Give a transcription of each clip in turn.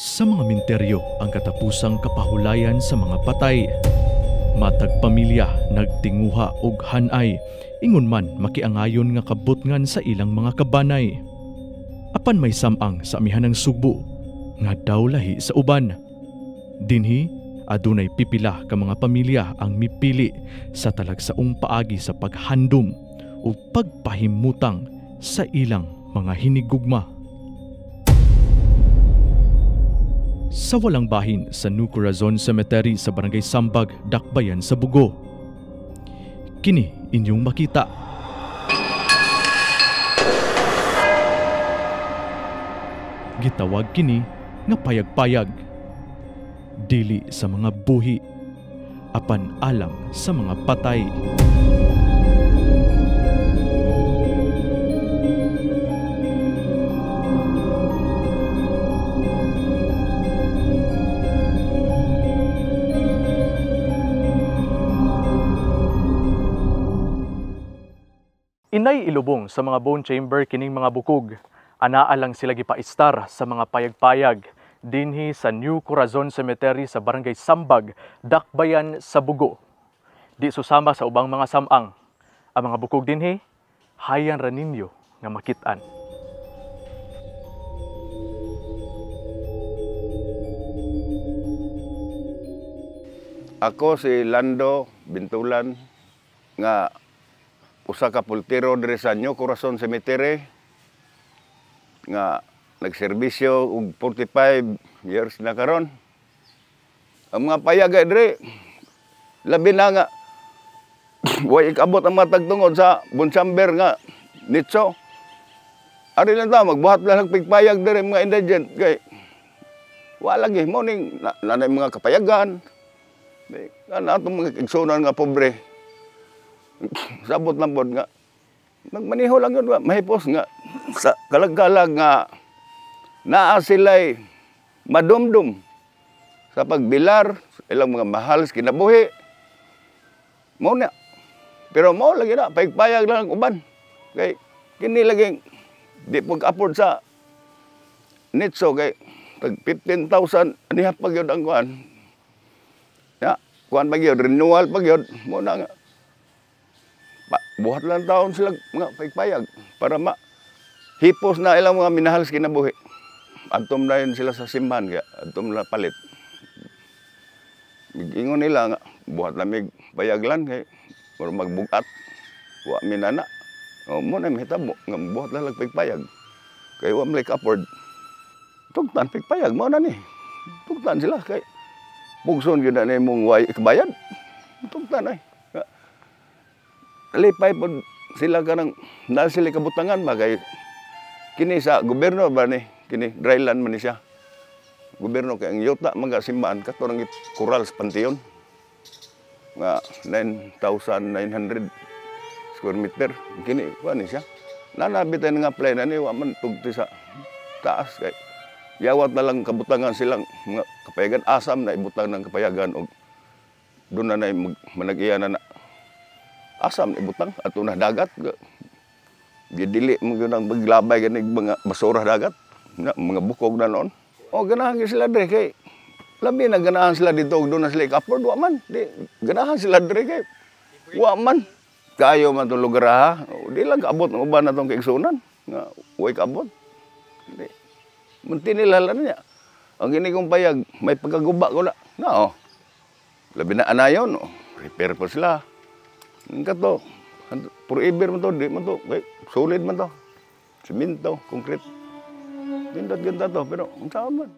Sa mga minteryo ang katapusang kapahulayan sa mga patay. Matag pamilya nagtinguha og hanay, ingon man makiangayon nga kabutngan sa ilang mga kabanay. Apan may samang sa amihanang Sugbo nga daw lahi sa uban. Dinhi adunay pipila ka mga pamilya ang mipili sa talagsaong paagi sa paghandom o pagpahimutang sa ilang mga hinigugma. Sa walang bahin sa New Corazon Cemetery sa Barangay Sambag, Dakbayan sa Bugo. Kini inyong makita. Gitawag kini nga payag-payag. Dili sa mga buhi, apan alang sa mga patay. Inay ilubong sa mga bone chamber kining mga bukog. Anaa lang sila gipaistar sa mga payag-payag dinhi sa New Corazon Cemetery sa Barangay Sambag, Dakbayan sa Bugo. Di susama sa ubang mga samang. Ang mga bukog dinhi hayan ra ninyo nga makit-an. Ako si Lando Bintulan nga usa ka pultero diri sa New Corazon Cemetery nga nagserbisyo og 45 years na karon. Ang mga payag diri labi na nga way ikabot ang matag tungod sa Bonsamber nga nitso. Ari lang ta magbuhat lang ng pigpayag diri mga indigent kay wala lagi mo ning nanay mga kapayagan. Ana atong mga igsunan nga pobre. Sabot lang po nga. Nagmaniho lang yun, mahipos nga. Sa kalag-kalag nga, naa sila'y madumdum sa pagbilar, ilang mga mahal sa kinabuhi. Mo na. Pero mo lagi na, payag-payag lang ang uban. Kay, kini lagi, di pag-afford sa nitso, kay, tag 15,000, aniha pag yun ang kuhan. Ya, kuhan pag yun, renewal pag yun, mo na nga. Buhat lang taon sila mga payag para hipos na ilang mga minahal sa kinabuhi. Antom na yun sila sa simbahan kaya antom na palit. Ingon nila nga, buhat lamig payaglan kay magbugat. Wa minana. O mo na mahitabo nga buhat lang payag. Kay wa malay ka-afford. Tugtan payag mo na ni. Tugtan sila kay pugson gyud na imong way ikabayad. Tugtan ay. Alipay po sila kanang dahil sila kabutangan ba kay kini sa gobyerno ba ni kini dryland man ni siya. Gobyerno kay ang yuta mga simbahan kato nang kural sa panteon nga 9,900 square meter kini kuan ni siya. Nanabitay nga plan ani wa man tugti sa taas kay yawat na lang kabutangan silang mga kapayagan asam na ibutang ng kapayagan og doon na manag-iya na asam ibutang ato na dagat. Dili mo gyud ang maglabay ganig mga basura dagat, mga bukog na noon. O ganahan sila dre kay labi na ganahan sila dito og doon na sila ka-afford wa man. Di ganahan sila dre kay wa man. Kayo man tong lugar ha. Di lang kaabot ng uban natong kaigsunan nga way kaabot. Di munti nila lan niya. Ang gini kong payag may pagkaguba ko na. No. Labi na anayon, repair po sila. Kato, forever man to, di man to, solid man to. Simento, concrete. Ganda to, pero ang saan man.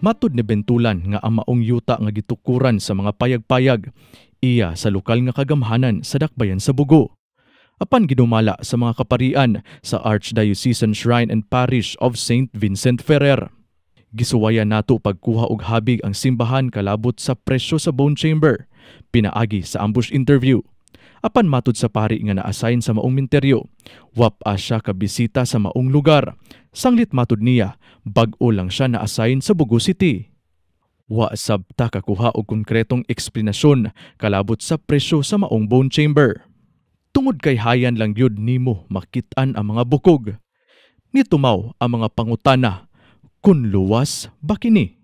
Matud ni Bintulan nga ang maong yuta nga gitukuran sa mga payag-payag, iya sa lokal nga kagamhanan sa Dakbayan sa Bugo. Apan ginumala sa mga kaparian sa Archdiocesan Shrine and Parish of St. Vincent Ferrer. Gisuwayan nato pagkuha og habig ang simbahan kalabot sa presyo sa bone chamber, pinaagi sa ambush interview. Apan matud sa pari nga na-assign sa maong minteryo, wap-a siya kabisita sa maong lugar. Sanglit matud niya, bag-o lang siya na-assign sa Bugo City. Wa sabta kakuha og konkretong eksplanasyon kalabot sa presyo sa maong bone chamber. Tungod kay hayan lang yun nimo makit-an ang mga bukog. Nitumaw ang mga pangutana, kun luwas ba kini?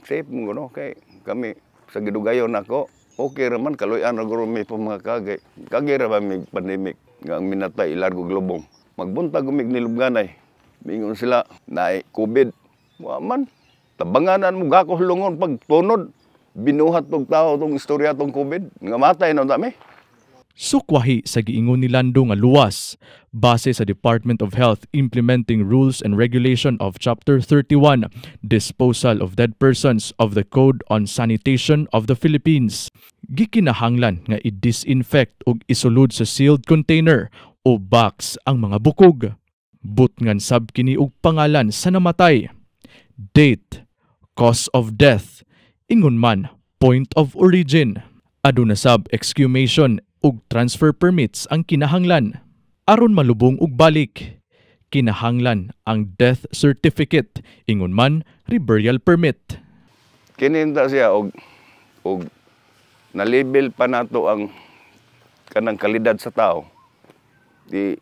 Safe mo no kay kami sa gidugayon nako. Okay raman kaloyan ra guro mi mga kagay. Kagay ra ba mi pandemic nga ang minatay ilargo globong. Magbuntag gumig nilubganay. Mingon sila na COVID. Wa man tabanganan mo gakos lungon pag tunod binuhat tong tao tong istorya tong COVID nga matay na dami. Sukwahi sa giingon ni Lando nga luwas base sa Department of Health implementing rules and regulation of Chapter 31 Disposal of Dead Persons of the Code on Sanitation of the Philippines. Gikinahanglan nga i-disinfect ug isulod sa sealed container o box ang mga bukog. Butngan sab kini og pangalan sa namatay, date, cause of death, ingon man point of origin. Aduna sab exhumation ug transfer permits ang kinahanglan. Aron malubong og balik, kinahanglan ang death certificate, ingon man reburial permit. Kininta siya og na-label pa nato ang kanang kalidad sa tao. Di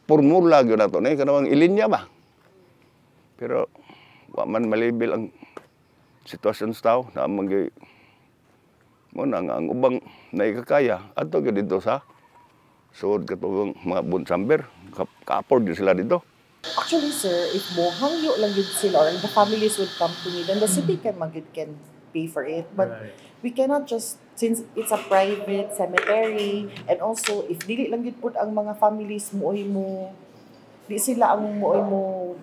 formula gyud nato ni kanang ilinya ba. Pero wa man malabel ang sitwasyon sa tao na magay mo nang ang ubang naikakaya adto gyud dito sa sud katong mga bunsamber ka-afford sila dito. Actually, sir, if mohangyo lang yun sila or the families would come to me, then the city can pay for it. But we cannot just, since it's a private cemetery, and also, if dili lang yun po ang mga families di sila ang mo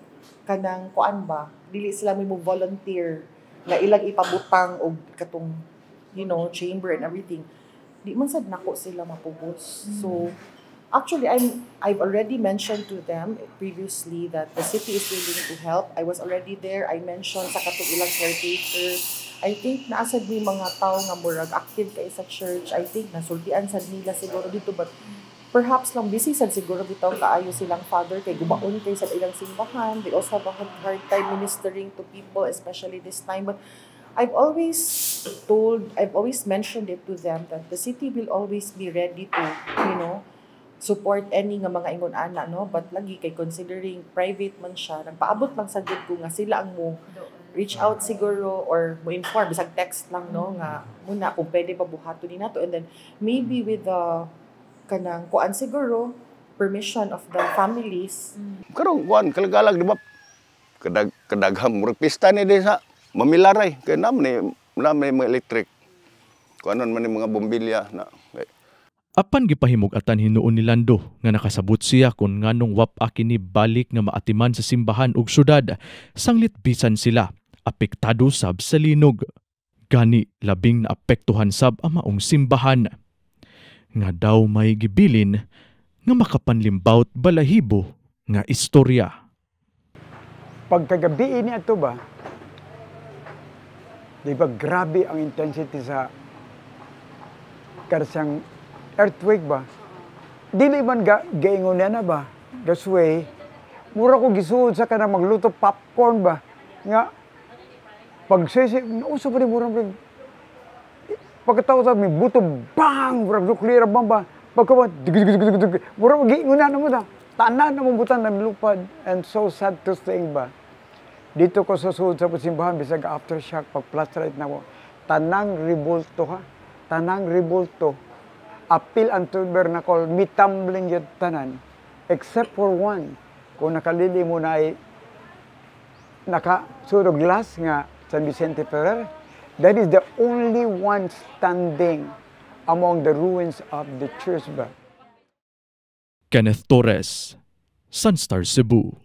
kanang kuan ba, dili sila mo volunteer na ilang ipabutang o katong, chamber and everything. Di man sad nako sila mapubos. So, actually, I've already mentioned to them previously that the city is willing to help. I was already there. I mentioned sa katong ilang caretaker. I think naasad may mga tao nga murag active kay sa church. I think nasultian sad nila siguro dito, but perhaps lang busy sad siguro bitaw kaayo silang father kay gubaon kay sa ilang simbahan. They also have a hard time ministering to people, especially this time. But I've always mentioned it to them that the city will always be ready to, support any nga mga ingon ana, no? But lagi kay considering private man siya, nagpaabot lang sa gud ko nga sila ang mo reach out siguro or mo inform bisag text lang, no, nga muna kung pwede pa buhaton ni nato, and then maybe with the kanang kuan siguro permission of the families. Karong kuan kalagalag di ba kadaghang murag pista ni di sa mamilaray kay naman mga electric kuanon man ni mga bombilya na Apan gipahimug-atan hinuon ni Lando nga nakasabot siya kung nganong wap-a kini balik nga maatiman sa simbahan ug syudad, sanglit bisan sila apektado sab sa linog. Gani labing naapektuhan sab ang maong simbahan. Nga daw may gibilin nga makapanlimbawt balahibo nga istorya. Pagkagabi ini ato ba, di ba grabe ang intensity sa karsang earthquake ba? Dili man gaingon na ba? Gasway, mura ko gisuod sa kanang magluto popcorn ba? Nga, pagsisi, nauso pa rin mura rin. Pagkatapos sa may buto, bang! Mura nuclear bang ba? Pagkawa, mura ko gaingon na mo na. Tanan na mong butan na lupad. And so sad to think ba? Dito ko susunod sa simbahan, bisag aftershock, pag-flashlight na ko. Tanang revolto ha? Tanang revolto. Apil ang tabernacle, mitambling yung tanan. Except for one. Kung nakalili mo na ay nakasurog glass nga San Vicente Ferrer, that is the only one standing among the ruins of the church ba. Kenneth Torres, Sunstar Cebu.